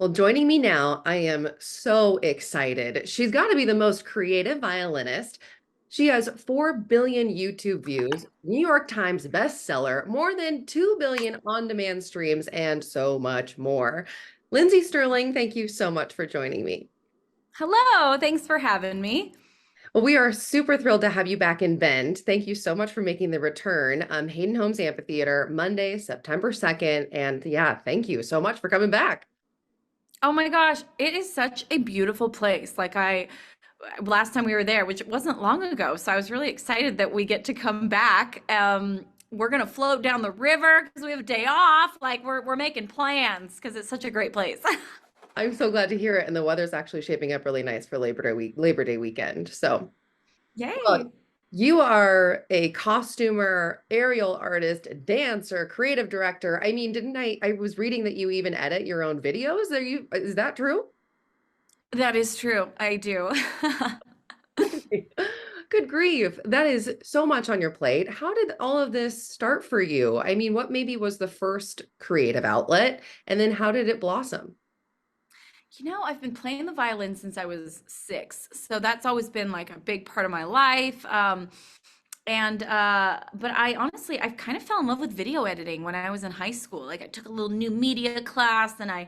Well, joining me now, I am so excited. She's got to be the most creative violinist. She has 4 billion YouTube views, New York Times bestseller, more than 2 billion on-demand streams, and so much more. Lindsey Stirling, thank you so much for joining me. Hello, thanks for having me. Well, we are super thrilled to have you back in Bend. Thank you so much for making the return. Hayden Homes Amphitheater, Monday, September 2nd. And yeah, thank you so much for coming back. Oh my gosh, it is such a beautiful place. Last time we were there, which wasn't long ago, so I was really excited that we get to come back. We're gonna float down the river because we have a day off. We're making plans because it's such a great place. I'm so glad to hear it. And the weather's actually shaping up really nice for Labor Day weekend. So, Yay. well, you are a costumer, aerial artist, dancer, creative director. I mean, didn't I was reading that you even edit your own videos? Is that true? That is true. I do. Good grief. That is so much on your plate. How did all of this start for you? I mean, what maybe was the first creative outlet, and then how did it blossom? I've been playing the violin since I was 6, so that's always been like a big part of my life. But I honestly, I kind of fell in love with video editing when I was in high school. Like I took a little new media class and I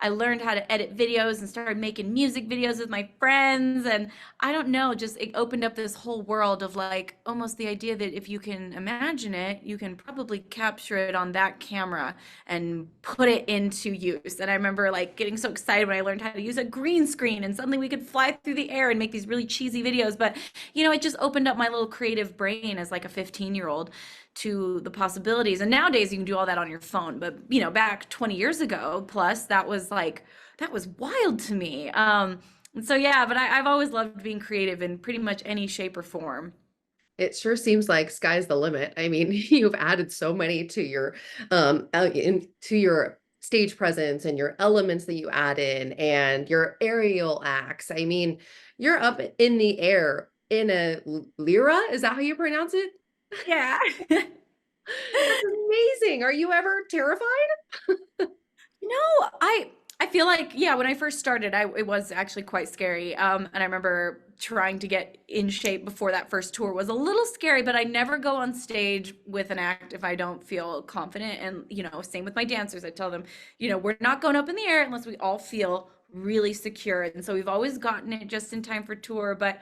learned how to edit videos and started making music videos with my friends. And I don't know, just it opened up this whole world of like almost the idea that if you can imagine it, you can probably capture it on that camera and put it into use. And I remember like getting so excited when I learned how to use a green screen and suddenly we could fly through the air and make these really cheesy videos. But it just opened up my little creative brain as like a 15-year-old to the possibilities. And nowadays you can do all that on your phone. But, back 20 years ago plus, that was wild to me. And so, yeah, but I've always loved being creative in pretty much any shape or form. It sure seems like sky's the limit. I mean, you've added so many to your stage presence and your elements that you add in and your aerial acts. I mean, you're up in the air in a lyra. Is that how you pronounce it? Yeah. That's amazing. Are you ever terrified? I feel like, yeah, when I first started, it was actually quite scary. And I remember trying to get in shape before that first tour was a little scary, but I never go on stage with an act if I don't feel confident. And, same with my dancers. I tell them, we're not going up in the air unless we all feel really secure. And so we've always gotten it just in time for tour. But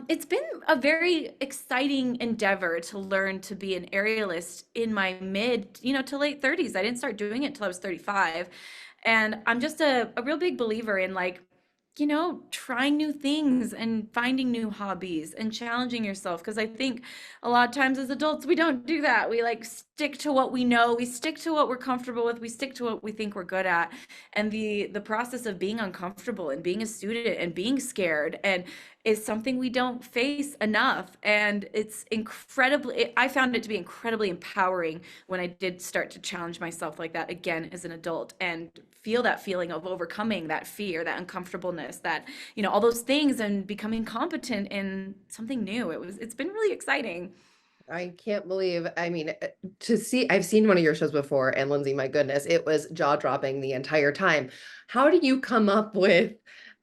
it's been a very exciting endeavor to learn to be an aerialist in my mid, to late 30s. I didn't start doing it till I was 35. And I'm just a real big believer in like, trying new things and finding new hobbies and challenging yourself. Because I think a lot of times as adults, we don't do that. We like stick to what we know, we stick to what we're comfortable with, we stick to what we think we're good at. And the process of being uncomfortable and being a student and being scared and is something we don't face enough. And I found it to be incredibly empowering when I did start to challenge myself like that again as an adult and feel that feeling of overcoming that fear, that uncomfortableness, that, all those things and becoming competent in something new. It's been really exciting. I can't believe, I mean, I've seen one of your shows before, and Lindsay, my goodness, it was jaw-dropping the entire time. How do you come up with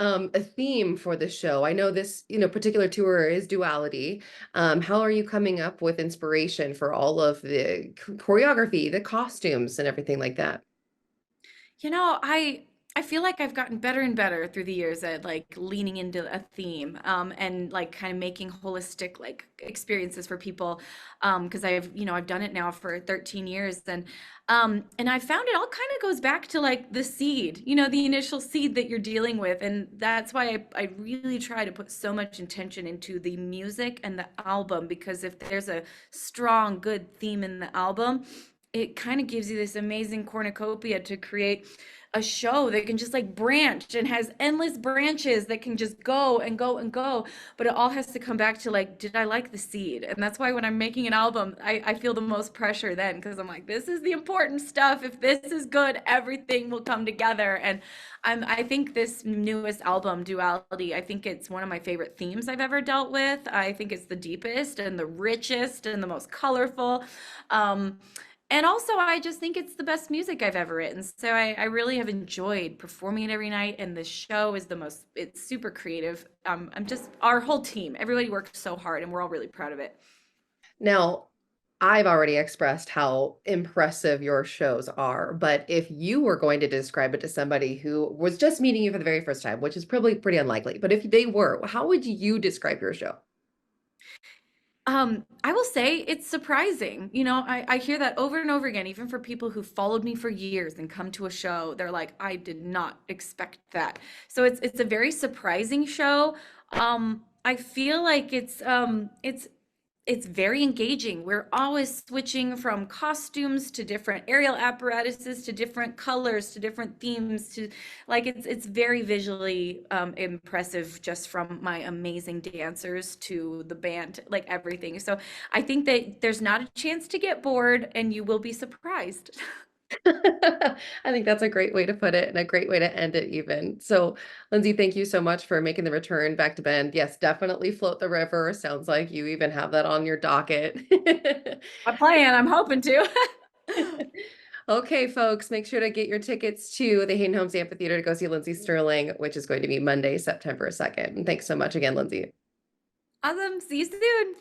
a theme for the show? I know this, particular tour is duality. How are you coming up with inspiration for all of the choreography, the costumes, and everything like that? I feel like I've gotten better and better through the years at like leaning into a theme, and like kind of making holistic like experiences for people, because I've done it now for 13 years. And I found it all kind of goes back to like the seed, the initial seed that you're dealing with. And that's why I really try to put so much intention into the music and the album, because if there's a strong, good theme in the album, it kind of gives you this amazing cornucopia to create a show that can just like branch and has endless branches that can just go and go and go. But it all has to come back to like, did I like the seed? And that's why when I'm making an album, I feel the most pressure then, because I'm like, this is the important stuff. If this is good, everything will come together. And I think this newest album, Duality, I think it's one of my favorite themes I've ever dealt with. I think it's the deepest and the richest and the most colorful. Um, And also, I just think it's the best music I've ever written. So I really have enjoyed performing it every night. And the show is the most, it's super creative. I'm just, our whole team, everybody works so hard and we're all really proud of it. Now, I've already expressed how impressive your shows are, but if you were going to describe it to somebody who was just meeting you for the very first time, which is probably pretty unlikely, but if they were, how would you describe your show? I will say it's surprising. You know, I hear that over and over again, even for people who followed me for years and come to a show, they're like, I did not expect that. So it's a very surprising show. I feel like it's very engaging. We're always switching from costumes to different aerial apparatuses to different colors to different themes to like it's very visually impressive just from my amazing dancers to the band, like everything. So I think that there's not a chance to get bored and you will be surprised. I think that's a great way to put it and a great way to end it even. So, Lindsay, thank you so much for making the return back to Bend. Yes, definitely float the river. Sounds like you even have that on your docket. I plan, I'm hoping to. Okay, folks, make sure to get your tickets to the Hayden Homes Amphitheater to go see Lindsey Stirling, which is going to be Monday, September 2nd. Thanks so much again, Lindsay. Awesome. See you soon.